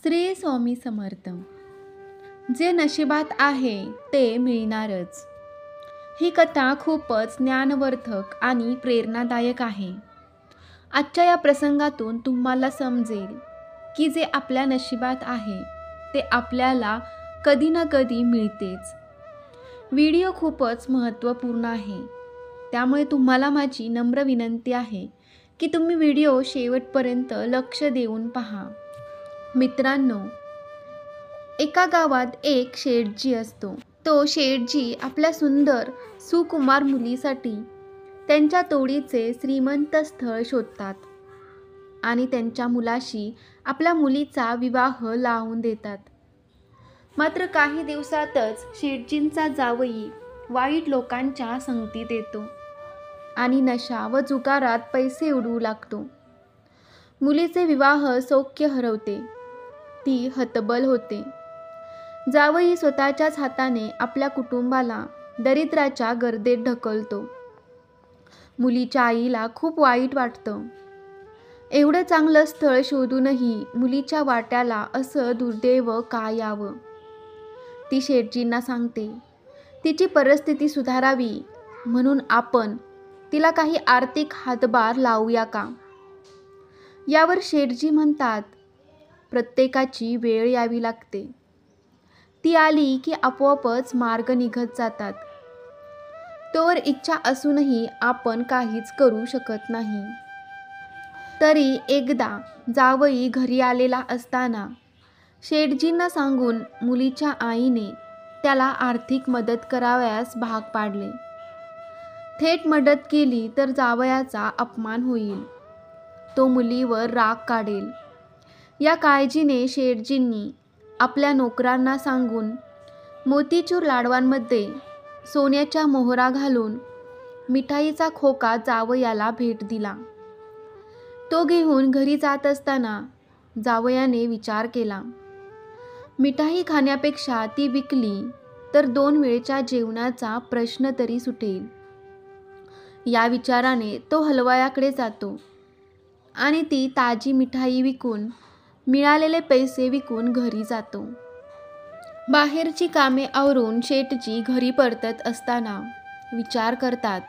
श्री स्वामी समर्थ. जे नशिबात आहे ते मिळणारच. ही कथा खूपच ज्ञानवर्धक आणि प्रेरणादायक आहे. आजच्या या प्रसंगातून तुम्हाला समजेल की जे आपल्या नशिबात आहे ते आपल्याला कधी ना कधी मिळतेच. व्हिडिओ खूपच महत्त्वपूर्ण आहे, त्यामुळे तुम्हाला माझी नम्र विनंती आहे की तुम्ही व्हिडिओ शेवटपर्यंत लक्ष देऊन पहा. मित्रांनो, एका गावात एक शेठजी असतो. तो शेठजी आपल्या सुंदर सुकुमार मुलीसाठी त्यांच्या तोडीचे श्रीमंत स्थळ शोधतात आणि त्यांच्या मुलाशी आपल्या मुलीचा विवाह लावून देतात. मात्र काही दिवसातच शेठजींचा जावई वाईट लोकांच्या संगतीत येतो आणि नशा व जुगारात पैसे उडवू लागतो. मुलीचे विवाह सौख्य हरवते. ती हतबल होते. जावई स्वतःच्याच हाताने आपल्या कुटुंबाला दरिद्राच्या गर्देत ढकलतो. मुलीच्या आईला खूप वाईट वाटतं. एवढं चांगलं स्थळ शोधूनही मुलीच्या वाट्याला असं दुर्दैव का यावं. ती शेठजींना सांगते, तिची परिस्थिती सुधारावी म्हणून आपण तिला काही आर्थिक हातभार लावूया का? यावर शेठजी म्हणतात, प्रत्येकाची वेळ यावी लागते. ती आली की आपोआपच मार्ग निघत जातात. तोवर इच्छा असूनही आपण काहीच करू शकत नाही. तरी एकदा जावई घरी आलेला असताना शेठजींना सांगून मुलीच्या आईने त्याला आर्थिक मदत करावयास भाग पाडले. थेट मदत केली तर जावयाचा अपमान होईल. तो मुलीवर राग काढेल. या काळजीने शेठजींनी आपल्या नोकरांना सांगून मोतीचूर लाडवांमध्ये सोन्याच्या मोहरा घालून मिठाईचा खोका जावयाला भेट दिला. तो घेऊन घरी जात असताना जावयाने विचार केला, मिठाई खाण्यापेक्षा ती विकली तर 2 वेळच्या जेवणाचा प्रश्न तरी सुटेल. या विचाराने तो हलवायाकडे जातो आणि ती ताजी मिठाई विकून मिळालेले पैसे विकून घरी जातो. बाहेरची कामे आवरून शेठजी घरी परतत असताना विचार करतात,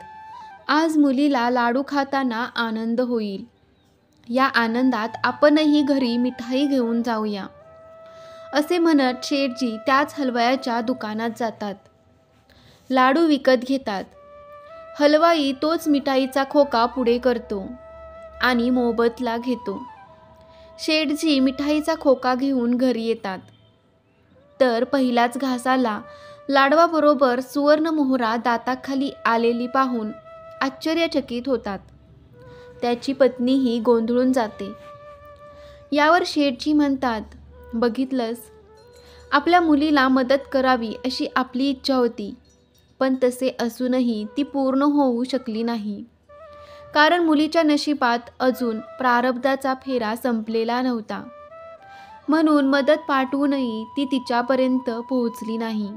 आज मुलीला लाडू खाताना आनंद होईल. या आनंदात आपणही घरी मिठाई घेऊन जाऊया. असे म्हणत शेठजी त्याच हलवायाच्या दुकानात जातात. लाडू विकत घेतात. हलवाई तोच मिठाईचा खोका पुढे करतो आणि मोबदला घेतो. शेठजी मिठाईचा खोका घेऊन घरी येतात तर पहिल्याच घासाला लाडवाबरोबर सुवर्ण मोहरा दाताखाली आलेली पाहून आश्चर्यचकित होतात. त्याची पत्नीही गोंधळून जाते. यावर शेठजी म्हणतात, बघितलंस, आपल्या मुलीला मदत करावी अशी आपली इच्छा होती, पण तसे असूनही ती पूर्ण होऊ शकली नाही. कारण मुलीच्या नशिबात अजून प्रारब्धाचा फेरा संपलेला नव्हता. म्हणून मदत पाठवूनही ती तिच्यापर्यंत पोहोचली नाही.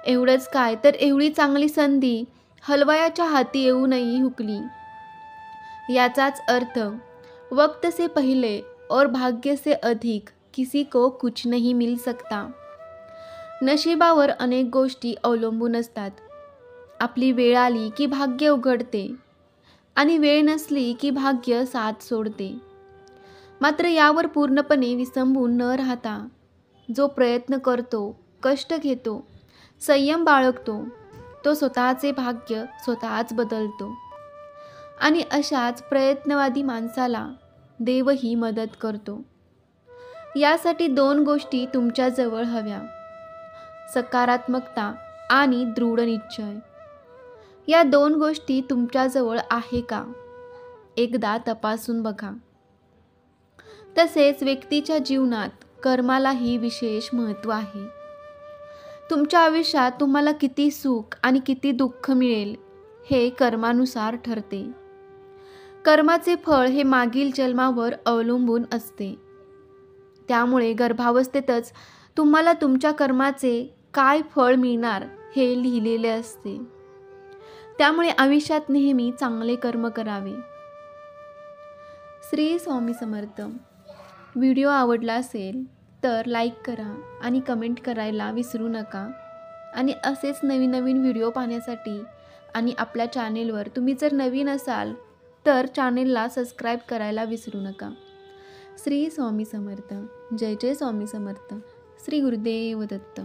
एवढंच काय तर एवढी चांगली संधी हलवायाच्या हाती येऊनही हुकली. याचाच अर्थ वक्त से पहले और भाग्य से अधिक किसी को कुछ नहीं मिल सकता. नशिबावर अनेक गोष्टी अवलंबून असतात. आपली वेळ आली की भाग्य उघडते आणि वेळ नसली की भाग्य साथ सोडते. मात्र यावर पूर्णपणे विसंबून न राहता जो प्रयत्न करतो, कष्ट घेतो, संयम बाळगतो, तो स्वतःचे भाग्य स्वतःच बदलतो. आणि अशाच प्रयत्नवादी माणसाला देवही मदत करतो. यासाठी 2 गोष्टी तुमच्याजवळ हव्या, सकारात्मकता आणि दृढ निश्चय. या 2 गोष्टी तुमच्याजवळ आहे का? एकदा तपासून बघा. तसेच व्यक्तीच्या जीवनात कर्मालाही विशेष महत्त्व आहे. तुमच्या आयुष्यात तुम्हाला किती सुख आणि किती दुःख मिळेल हे कर्मानुसार ठरते. कर्माचे फळ हे मागील जन्मावर अवलंबून असते. त्यामुळे गर्भावस्थेतच तुम्हाला तुमच्या कर्माचे काय फळ मिळणार हे लिहिलेले असते. त्यामुळे आयुष्यात नेहमी चांगले कर्म करावे. श्री स्वामी समर्थ. व्हिडिओ आवडला असेल तर लाईक करा आणि कमेंट करायला विसरू नका. आणि असेच नवीन नवीन व्हिडिओ पाहण्यासाठी आणि आपल्या चॅनेलवर तुम्ही जर नवीन असाल तर चॅनेलला सबस्क्राईब करायला विसरू नका. श्री स्वामी समर्थ. जय जय स्वामी समर्थ. श्री गुरुदेव दत्त.